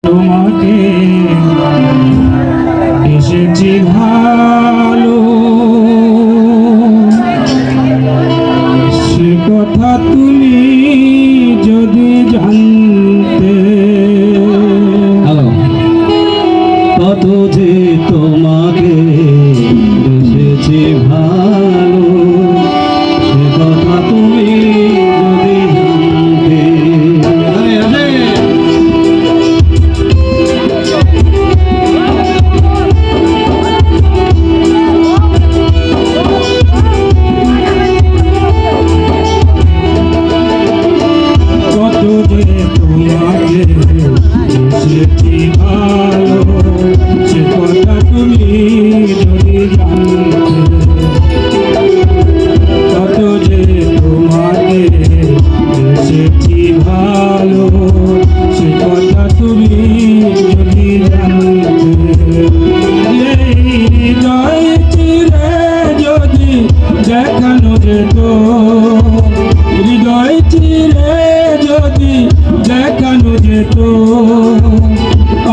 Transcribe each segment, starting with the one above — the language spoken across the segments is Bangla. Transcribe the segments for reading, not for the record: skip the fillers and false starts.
তোমাকে এসেছি ভালো, সে কথা তুমি যদি জানতে। কত যে তোমাকে এসেছি ভালো, সে কথা তুমি যদি জানতে। কত যে তোমাকে এসেছি ভালো, সে কথা তুমি যদি জানতে। কত যে তোমাকে এসেছি ভালো, সে কথা তুমি যদি জানতে। এই হৃদয় চিরে যদি দেখানো যেত, হৃদয় চিরে যদি দেখানো যেত,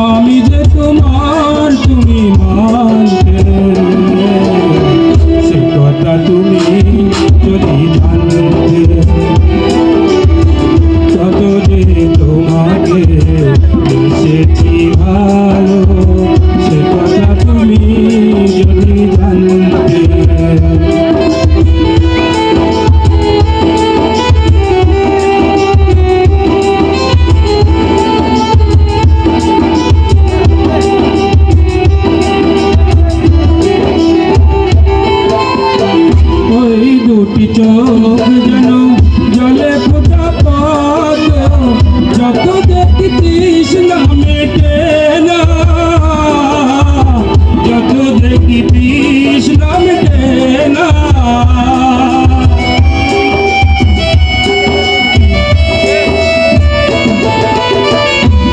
আমি যে তোমার তুমি মানতে। সে কথা তুমি যদি জানতে। কত যে তোমাকে এসেছি ভালো, সে কথা তুমি যদি জানতে। ওই দুটি চোখ যেন জলে ফোটা পদ্ম, যত দেখি তৃষ্ণা মেটে না, যত দেখি তৃষ্ণা মেটে না।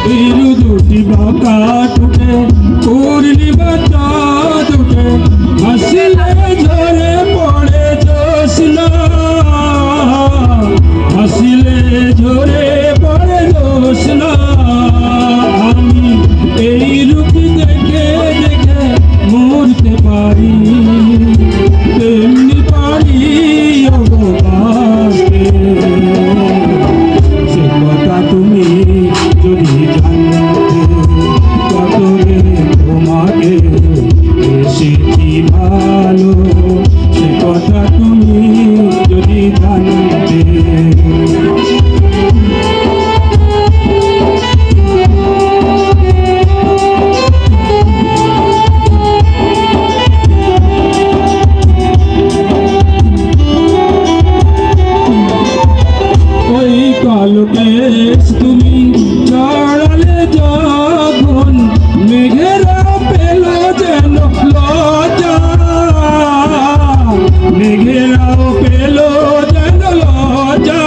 বিরু দুটি বাঁকা টুটে পূর্ণিমা চাঁদ উঠে, হাসিলে ঝরে পড়ে জোছনা, হাসিলে ঝরে পড়ে জোছনা। আমি এই রূপ দেখে দেখে মরতে পারি, তেমনি পারি অববাসে। সে কথা তুমি যদি জানতে। কত রে তোমাকে এসেছি ভালো, সে কথা তুমি যদি জানতে। ওই কালো কেশ তুমি চড়ালে যখন, মেঘেরা পেল যেন লজ্জা, মেঘেরাও পেল যেন লজ্জা।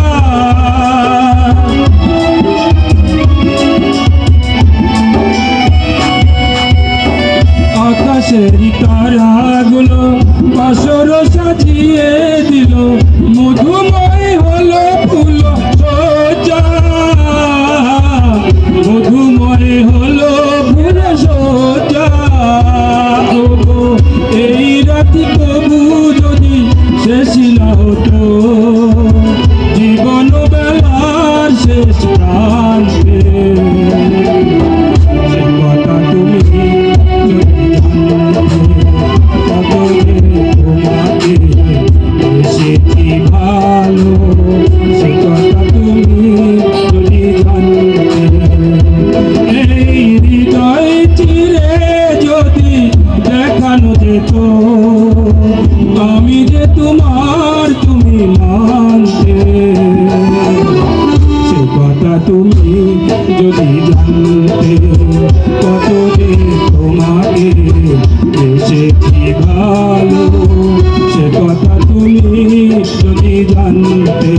আকাশের তারাগুলো বাসর সাজিয়ে দিল, মধুময় হলো ফুল সজ্জা, মধুময় হলো ফুল সজ্জা। এই রাতি কবু যদি শেষ না হতো, জীবন বেলার শেষ প্রান্তে। সে কথা তুমি যদি জানতে। কত যে তোমাকে এসেছি ভালো, সে কথা তুমি যদি জানতে। এই হৃদয় চিরে যদি দেখানো যেত, আমি যে তোমার তুমি মানতে। সে কথা তুমি যদি জানতে। কত যে তোমাকে এসেছি ভালো, সে কথা তুমি যদি জানতে।